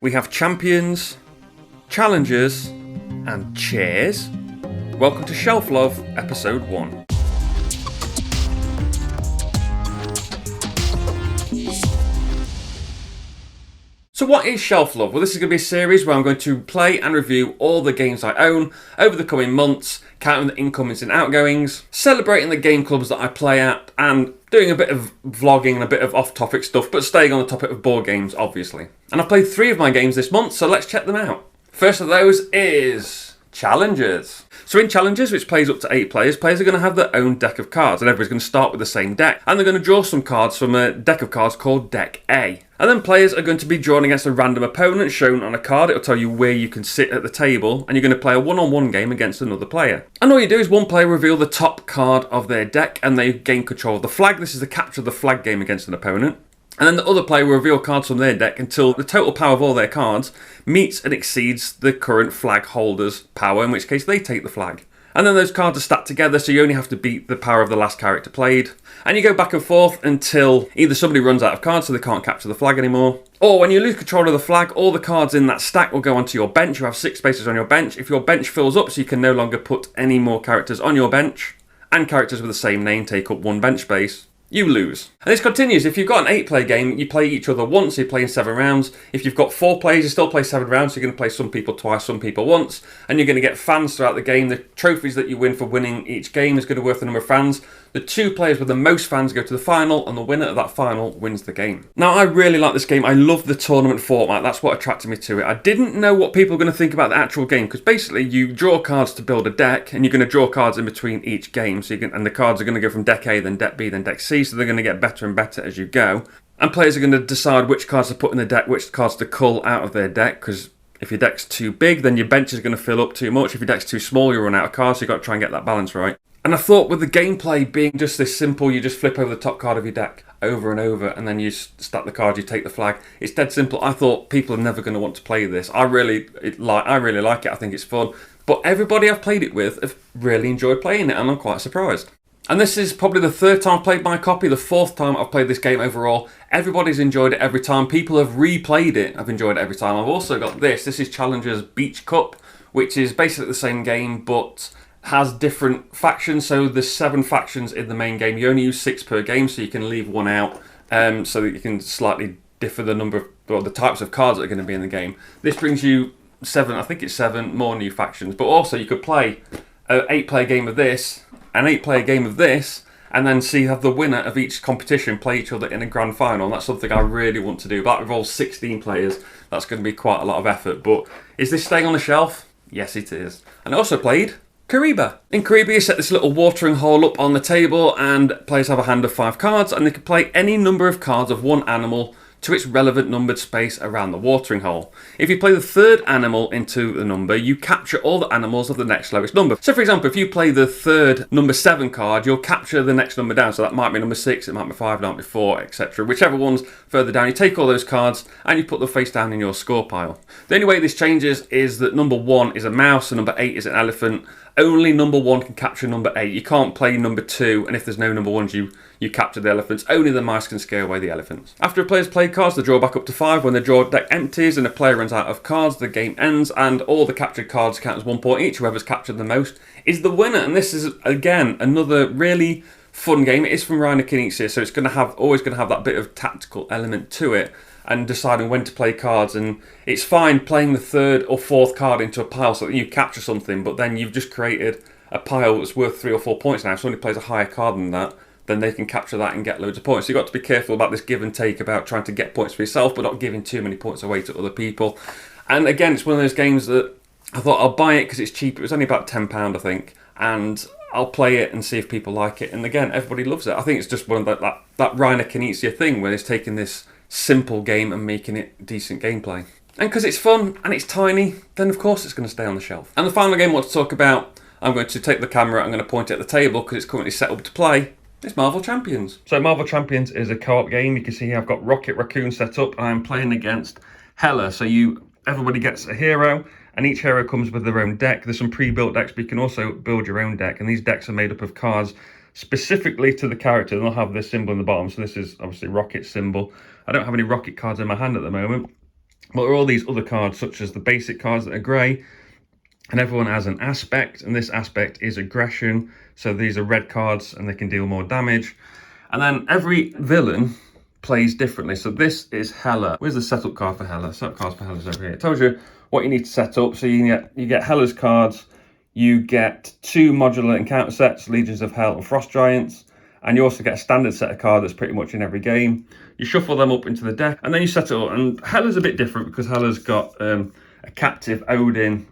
We have champions, challengers, and chairs. Welcome to Shelf Love, Episode 1. So what is Shelf Love? Well, this is going to be a series where I'm going to play and review all the games I own over the coming months, counting the incomings and outgoings, celebrating the game clubs that I play at, and doing a bit of vlogging and a bit of off-topic stuff, but staying on the topic of board games, obviously. And I've played 3 of my games this month, so let's check them out. First of those is Challengers. So in Challengers, which plays up to 8 players, players are going to have their own deck of cards, and everybody's going to start with the same deck. And they're going to draw some cards from a deck of cards called Deck A. And then players are going to be drawn against a random opponent shown on a card. It'll tell you where you can sit at the table, and you're going to play a one-on-one game against another player. And all you do is one player reveal the top card of their deck, and they gain control of the flag. This is the capture the flag game against an opponent. And then the other player will reveal cards from their deck until the total power of all their cards meets and exceeds the current flag holder's power, in which case they take the flag. And then those cards are stacked together, so you only have to beat the power of the last character played. And you go back and forth until either somebody runs out of cards so they can't capture the flag anymore, or when you lose control of the flag, all the cards in that stack will go onto your bench. You have 6 spaces on your bench. If your bench fills up, so you can no longer put any more characters on your bench, and characters with the same name take up 1 bench space, you lose. And this continues. If you've got an 8-player game, you play each other once, you play in 7 rounds. If you've got 4 players, you still play 7 rounds, so you're going to play some people twice, some people once, and you're going to get fans throughout the game. The trophies that you win for winning each game is going to worth the number of fans. The 2 players with the most fans go to the final, and the winner of that final wins the game. Now, I really like this game. I love the tournament format. That's what attracted me to it. I didn't know what people were going to think about the actual game, because basically you draw cards to build a deck, and you're going to draw cards in between each game. So and the cards are going to go from Deck A, then Deck B, then Deck C, so they're going to get better and better as you go. And players are going to decide which cards to put in the deck, which cards to cull out of their deck, because if your deck's too big, then your bench is going to fill up too much. If your deck's too small, you run out of cards, so you've got to try and get that balance right. And I thought with the gameplay being just this simple, you just flip over the top card of your deck over and over, and then you stack the cards, you take the flag. It's dead simple. I thought people are never going to want to play this. I really like it. I think it's fun. But everybody I've played it with have really enjoyed playing it, and I'm quite surprised. And this is probably the 3rd time I've played my copy, the 4th time I've played this game overall. Everybody's enjoyed it every time. People have replayed it. I've enjoyed it every time. I've also got this. This is Challengers Beach Cup, which is basically the same game, but has different factions. So there's 7 factions in the main game. You only use 6 per game, so you can leave 1 out, so that you can slightly differ the number of, or the types of cards that are going to be in the game. This brings you 7, I think it's 7 more new factions, but also you could play an 8-player game of this, an 8-player game of this, and then have the winner of each competition play each other in a grand final. And that's something I really want to do. That involves 16 players. That's going to be quite a lot of effort. But is this staying on the shelf? Yes, it is. And I also played Kariba. In Kariba, you set this little watering hole up on the table, and players have a hand of 5 cards, and they can play any number of cards of one animal to its relevant numbered space around the watering hole. If you play the 3rd animal into the number, you capture all the animals of the next lowest number. So for example, if you play the 3rd number 7 card, you'll capture the next number down. So that might be number 6, it might be 5, it might be 4, etc. Whichever one's further down, you take all those cards and you put them face down in your score pile. The only way this changes is that number 1 is a mouse and number 8 is an elephant. Only number 1 can capture number 8. You can't play number 2, and if there's no number 1s, you capture the elephants. Only the mice can scare away the elephants. After a player's played cards, they draw back up to 5. When the draw deck empties and a player runs out of cards, the game ends, and all the captured cards count as 1 point each. Whoever's captured the most is the winner. And this is, again, another really fun game. It is from Reiner Knizia, so it's always going to have that bit of tactical element to it, and deciding when to play cards. And it's fine playing the 3rd or 4th card into a pile so that you capture something, but then you've just created a pile that's worth 3 or 4 points now. If somebody plays a higher card than that, then they can capture that and get loads of points. So you've got to be careful about this give and take, about trying to get points for yourself, but not giving too many points away to other people. And again, it's one of those games that I thought I'll buy it because it's cheap. It was only about £10, I think, and I'll play it and see if people like it. And again, everybody loves it. I think it's just one of that Reiner Knizia thing where he's taking this simple game and making it decent gameplay. And because it's fun and it's tiny, then of course it's going to stay on the shelf. And the final game I want to talk about, I'm going to take the camera, I'm going to point it at the table because it's currently set up to play. It's Marvel Champions. So Marvel Champions is a co-op game. You can see here I've got Rocket Raccoon set up, and I'm playing against Hela. So everybody gets a hero, and each hero comes with their own deck. There's some pre-built decks, but you can also build your own deck. And these decks are made up of cards specifically to the character, and they'll have this symbol in the bottom. So this is obviously Rocket's symbol. I don't have any Rocket cards in my hand at the moment. But there are all these other cards, such as the basic cards that are grey, and everyone has an aspect, and this aspect is aggression. So these are red cards, and they can deal more damage. And then every villain plays differently. So this is Hela. Where's the setup card for Hela? Setup cards for Hela's over here. It tells you what you need to set up. So you get Hela's cards. You get 2 modular encounter sets, Legions of Hell and Frost Giants. And you also get a standard set of cards that's pretty much in every game. You shuffle them up into the deck, and then you set it up. And Hela's a bit different because Hela's got a captive Odin,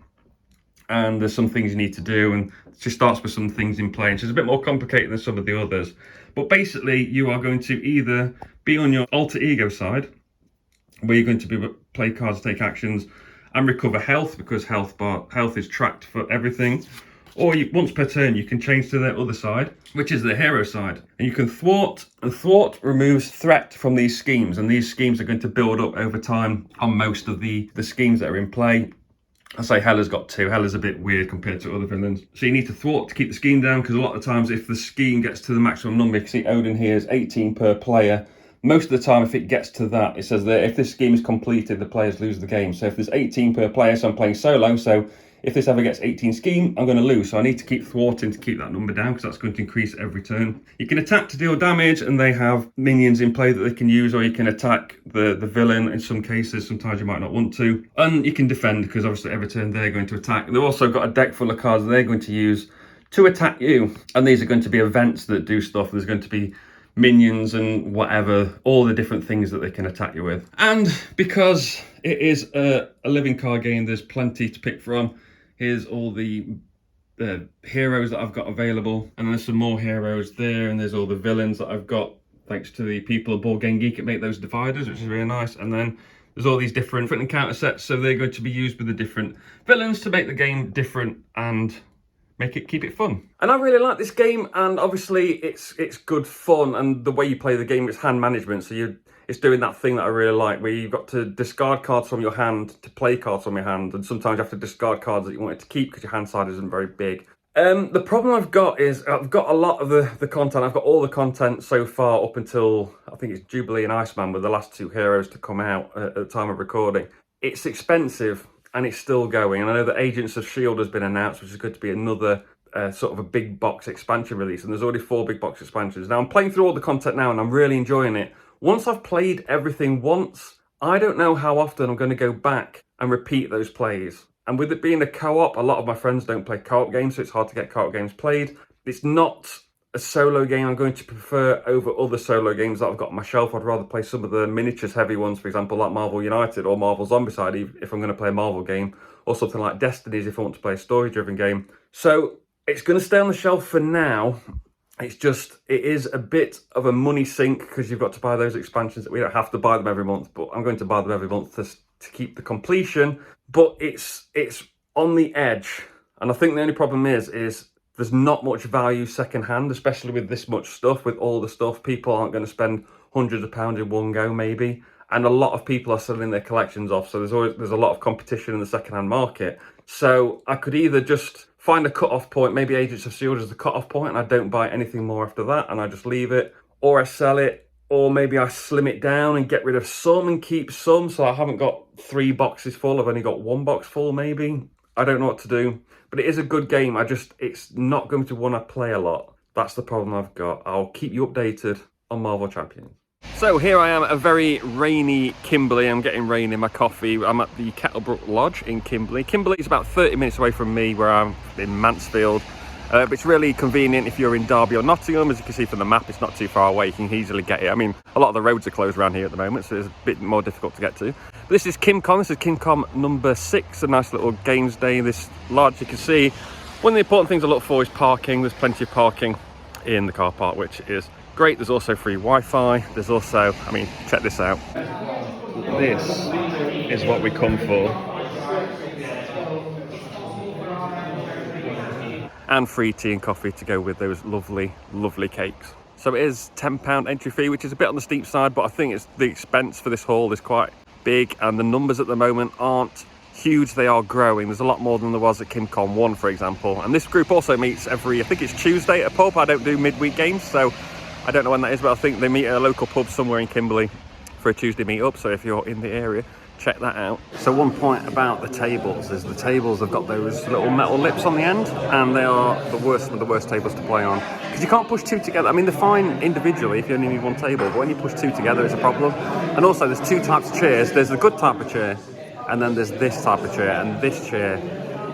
and there's some things you need to do, and she starts with some things in play, and she's a bit more complicated than some of the others. But basically, you are going to either be on your alter ego side, where you're going to play cards, take actions, and recover health, because health is tracked for everything. Or once per turn, you can change to the other side, which is the hero side. And you can thwart, and thwart removes threat from these schemes. And these schemes are going to build up over time on most of the schemes that are in play. I say Hela's got 2. Hela's a bit weird compared to other villains. So you need to thwart to keep the scheme down, because a lot of times if the scheme gets to the maximum number, you can see Odin here is 18 per player. Most of the time, if it gets to that, it says that if this scheme is completed, the players lose the game. So if there's 18 per player, so I'm playing solo, so if this ever gets 18 scheme, I'm going to lose. So I need to keep thwarting to keep that number down, because that's going to increase every turn. You can attack to deal damage, and they have minions in play that they can use, or you can attack the villain in some cases. Sometimes you might not want to. And you can defend, because obviously every turn they're going to attack. They've also got a deck full of cards that they're going to use to attack you. And these are going to be events that do stuff. There's going to be minions and whatever, all the different things that they can attack you with. And because it is a living card game, there's plenty to pick from. Here's all the heroes that I've got available, and there's some more heroes there, and there's all the villains that I've got thanks to the people at Board Game Geek that make those dividers, which is really nice. And then there's all these different encounter sets, so they're going to be used with the different villains to make the game different and keep it fun. And I really like this game, and obviously it's good fun, and the way you play the game is hand management, so it's doing that thing that I really like, where you've got to discard cards from your hand to play cards from your hand, and sometimes you have to discard cards that you wanted to keep because your hand side isn't very big. The problem I've got is I've got a lot of the content. I've got all the content so far up until, I think it's Jubilee and Iceman were the last 2 heroes to come out at the time of recording. It's expensive, and it's still going. And I know that Agents of S.H.I.E.L.D. has been announced, which is going to be another sort of a big box expansion release. And there's already 4 big box expansions. Now, I'm playing through all the content now, and I'm really enjoying it. Once I've played everything once, I don't know how often I'm going to go back and repeat those plays. And with it being a co-op, a lot of my friends don't play co-op games, so it's hard to get co-op games played. It's not a solo game I'm going to prefer over other solo games that I've got on my shelf. I'd rather play some of the miniatures heavy ones, for example, like Marvel United or Marvel Zombicide, if I'm going to play a Marvel game, or something like Destinies if I want to play a story-driven game. So it's going to stay on the shelf for now. It is a bit of a money sink, because you've got to buy those expansions. That we don't have to buy them every month, but I'm going to buy them every month to keep the completion. But it's on the edge, and I think the only problem is there's not much value secondhand, especially with this much stuff. With all the stuff, people aren't going to spend hundreds of pounds in one go, maybe. And a lot of people are selling their collections off, so there's a lot of competition in the secondhand market. So I could either just find a cut-off point, maybe Agents of S.H.I.E.L.D. is the cut-off point, and I don't buy anything more after that, and I just leave it, or I sell it, or maybe I slim it down and get rid of some and keep some, so I haven't got 3 boxes full, I've only got 1 box full, maybe. I don't know what to do, but it is a good game. It's not going to want to play a lot. That's the problem I've got. I'll keep you updated on Marvel Champions. So here I am at a very rainy Kimberley. I'm getting rain in my coffee. I'm at the Kettlebrook Lodge in Kimberley. Kimberley is about 30 minutes away from me, where I'm in Mansfield. But it's really convenient if you're in Derby or Nottingham. As you can see from the map, it's not too far away. You can easily get it. I mean, a lot of the roads are closed around here at the moment, so it's a bit more difficult to get to. But this is Kimcon. This is Kimcon number 6. A nice little games day. This lodge, you can see. One of the important things I look for is parking. There's plenty of parking in the car park, which is great. There's also free Wi-Fi. There's also, I mean, check this out. This is what we come for. And free tea and coffee to go with those lovely, lovely cakes. So it is £10 entry fee, which is a bit on the steep side, but I think it's the expense for this hall is quite big, and the numbers at the moment aren't huge. They are growing. There's a lot more than there was at Kimcon 1, for example. And this group also meets every, I think it's Tuesday at a pub. I don't do midweek games, so I don't know when that is, but I think they meet at a local pub somewhere in Kimberley for a Tuesday meet-up. So if you're in the area, check that out. So one point about the tables is the tables have got those little metal lips on the end, and they are the worst, some of the worst tables to play on. Because you can't push two together. I mean, they're fine individually if you only need one table, but when you push two together, it's a problem. And also, there's two types of chairs. There's the good type of chair, and then there's this type of chair, and this chair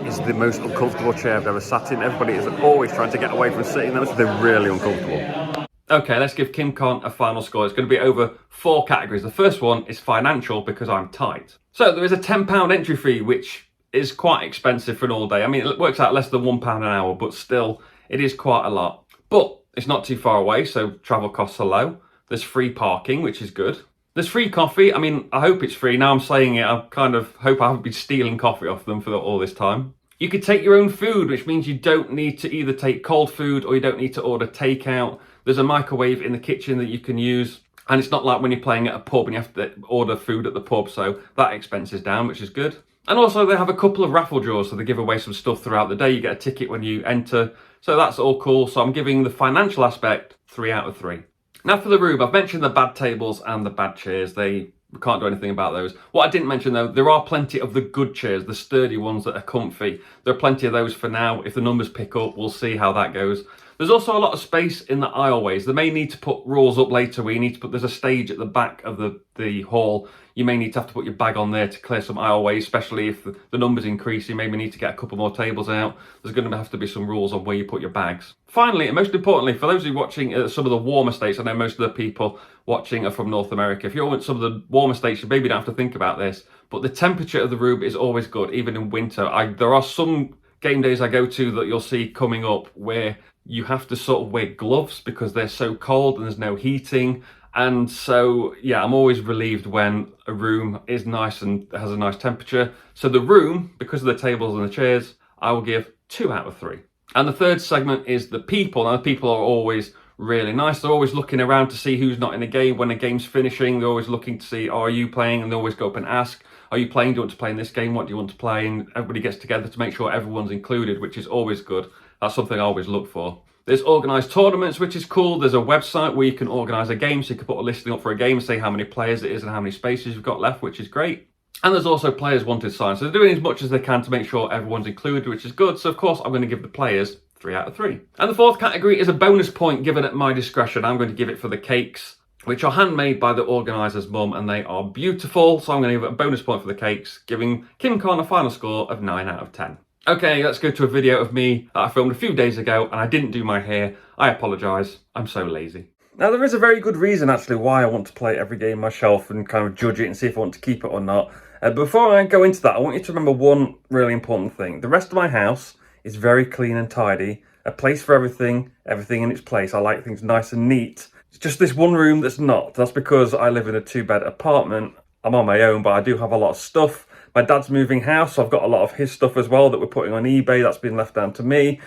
is the most uncomfortable chair I've ever sat in. Everybody is always trying to get away from sitting in them, so they're really uncomfortable. Okay, let's give Kimcon a final score. It's going to be over 4 categories. The first one is financial because I'm tight. So there is a £10 entry fee, which is quite expensive for an all day. I mean, it works out less than £1 an hour, but still, it is quite a lot. But it's not too far away, so travel costs are low. There's free parking, which is good. There's free coffee. I mean, I hope it's free. Now I'm saying it, I kind of hope I haven't been stealing coffee off them for all this time. You could take your own food, which means you don't need to either take cold food or you don't need to order takeout. There's a microwave in the kitchen that you can use. And it's not like when you're playing at a pub and you have to order food at the pub. So that expense is down, which is good. And also they have a couple of raffle draws. So they give away some stuff throughout the day. You get a ticket when you enter. So that's all cool. So I'm giving the financial aspect 3 out of 3. Now for the room, I've mentioned the bad tables and the bad chairs. We can't do anything about those. What I didn't mention though, there are plenty of the good chairs, the sturdy ones that are comfy. There are plenty of those for now. If the numbers pick up, we'll see how that goes. There's also a lot of space in the aisleways. They may need to put rules up later where you need to put, there's a stage at the back of the hall. You may need to have to put your bag on there to clear some aisleways, especially if the numbers increase. You maybe need to get a couple more tables out. There's going to have to be some rules on where you put your bags. Finally, and most importantly, for those of you watching some of the warmer states, I know most of the people watching are from North America. If you're in some of the warmer states, you maybe don't have to think about this, but the temperature of the room is always good, even in winter. There are some game days I go to that you'll see coming up where you have to sort of wear gloves because they're so cold and there's no heating. And so, yeah, I'm always relieved when a room is nice and has a nice temperature. So the room, because of the tables and the chairs, I will give 2 out of 3. And the third segment is the people. Now, the people are always really nice. They're always looking around to see who's not in the game. When a game's finishing, they're always looking to see, are you playing? And they always go up and ask, are you playing? Do you want to play in this game? What do you want to play? And everybody gets together to make sure everyone's included, which is always good. That's something I always look for. There's organised tournaments, which is cool. There's a website where you can organise a game, so you can put a listing up for a game, say how many players it is and how many spaces you've got left, which is great. And there's also players wanted signs. So they're doing as much as they can to make sure everyone's included, which is good. So of course, I'm going to give the players 3 out of 3. And the fourth category is a bonus point given at my discretion. I'm going to give it for the cakes, which are handmade by the organiser's mum, and they are beautiful. So I'm going to give it a bonus point for the cakes, giving Kimcon a final score of 9 out of 10. Okay, let's go to a video of me that I filmed a few days ago and I didn't do my hair. I apologise, I'm so lazy. Now there is a very good reason actually why I want to play every game myself and kind of judge it and see if I want to keep it or not. Before I go into that, I want you to remember one really important thing. The rest of my house is very clean and tidy. A place for everything in its place. I like things nice and neat. It's just this one room that's not. That's because I live in a 2-bed apartment. I'm on my own, but I do have a lot of stuff. My dad's moving house, so I've got a lot of his stuff as well that we're putting on eBay. That's been left down to me.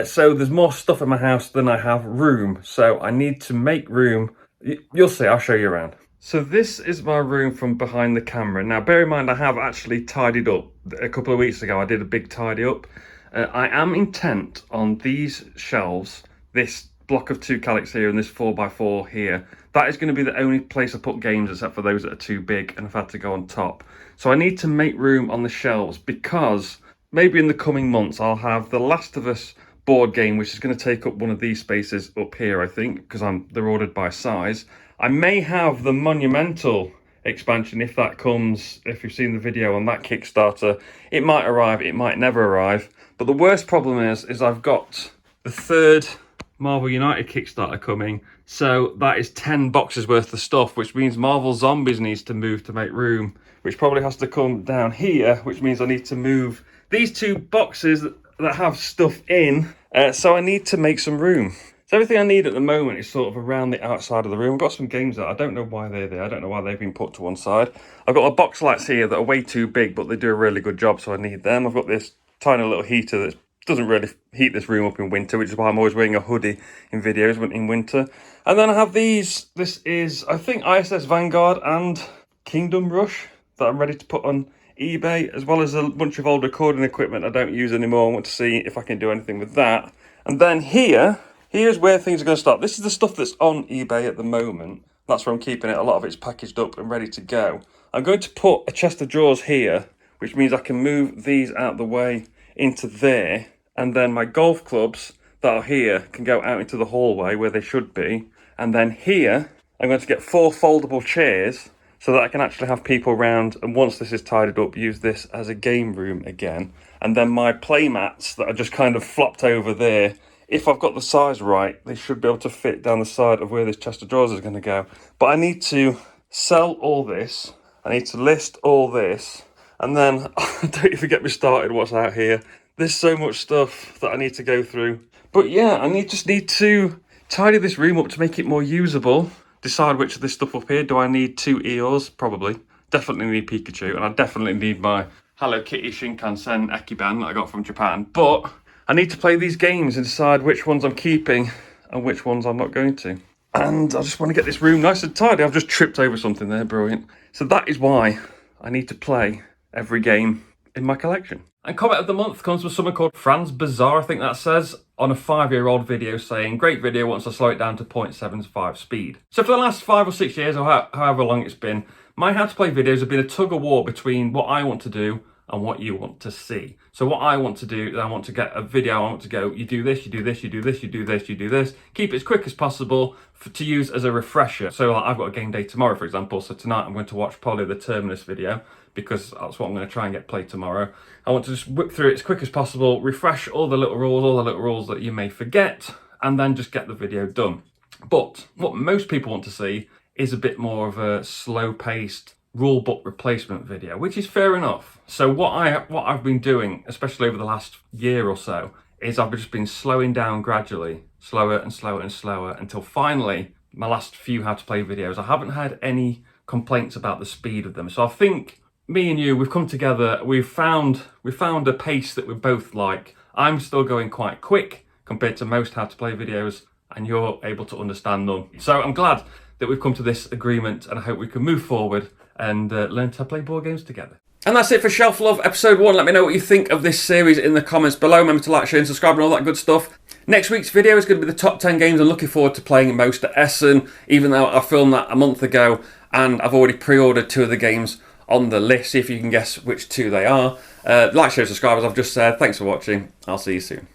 So there's more stuff in my house than I have room. So I need to make room. You'll see, I'll show you around. So this is my room from behind the camera. Now, bear in mind, I have actually tidied up. A couple of weeks ago, I did a big tidy up. I am intent on these shelves, this block of 2 calyx here and this 4x4 here. That is going to be the only place I put games except for those that are too big and I've had to go on top. So I need to make room on the shelves because maybe in the coming months I'll have the Last of Us board game, which is going to take up one of these spaces up here, I think, because they're ordered by size. I may have the Monumental expansion if that comes, if you've seen the video on that Kickstarter. It might arrive, it might never arrive. But the worst problem is I've got the 3rd Marvel United Kickstarter coming, so that is 10 boxes worth of stuff, which means Marvel Zombies needs to move to make room, which probably has to come down here, which means I need to move these 2 boxes that have stuff in, so I need to make some room. So everything I need at the moment is sort of around the outside of the room. I've got some games that I don't know why they're there. I don't know why they've been put to one side. I've got my box lights here that are way too big, but they do a really good job, so I need them. I've got this tiny little heater that doesn't really heat this room up in winter, which is why I'm always wearing a hoodie in videos in winter. And then I have these. This is, I think, ISS Vanguard and Kingdom Rush that I'm ready to put on eBay, as well as a bunch of old recording equipment I don't use anymore. I want to see if I can do anything with that. And then here's where things are going to start. This is the stuff that's on eBay at the moment. That's where I'm keeping it. A lot of it's packaged up and ready to go. I'm going to put a chest of drawers here, which means I can move these out the way into there, and then my golf clubs that are here can go out into the hallway where they should be. And then here, I'm going to get 4 foldable chairs so that I can actually have people around, and once this is tidied up, use this as a game room again. And then my play mats that are just kind of flopped over there, if I've got the size right, they should be able to fit down the side of where this chest of drawers is going to go. But I need to sell all this, I need to list all this, and then, don't even get me started what's out here. There's so much stuff that I need to go through. But yeah, just need to tidy this room up to make it more usable. Decide which of this stuff up here. Do I need 2 Eeyores? Probably. Definitely need Pikachu, and I definitely need my Hello Kitty Shinkansen Ekiban that I got from Japan. But I need to play these games and decide which ones I'm keeping and which ones I'm not going to. And I just want to get this room nice and tidy. I've just tripped over something there, brilliant. So that is why I need to play every game in my collection. And comment of the month comes from someone called Franz Bizarre, I think that says, on a 5-year-old video saying, great video, wants to slow it down to 0.75 speed. So for the last 5 or 6 years, or however long it's been, my how to play videos have been a tug of war between what I want to do and what you want to see. So what I want to do is I want to get a video, I want to go, you do this, you do this, you do this, you do this, you do this. Keep it as quick as possible to use as a refresher. So like, I've got a game day tomorrow, for example. So tonight I'm going to watch probably the Terminus video because that's what I'm going to try and get played tomorrow. I want to just whip through it as quick as possible, refresh all the little rules that you may forget, and then just get the video done. But what most people want to see is a bit more of a slow-paced rulebook replacement video, which is fair enough. So what I've been doing, especially over the last year or so, is I've just been slowing down gradually, slower and slower and slower, until finally, my last few how to play videos, I haven't had any complaints about the speed of them. So I think me and you, we've come together, we've found a pace that we both like. I'm still going quite quick compared to most how to play videos, and you're able to understand them. So I'm glad that we've come to this agreement, and I hope we can move forward and learn to play board games together. And that's it for Shelf Love episode 1. Let me know what you think of this series in the comments below. Remember to like, share and subscribe and all that good stuff. Next week's video is going to be the top 10 games I'm looking forward to playing most at Essen, even though I filmed that a month ago and I've already pre-ordered 2 of the games on the list. See if you can guess which 2 they are. Like, share, subscribe, as I've just said. Thanks for watching. I'll see you soon.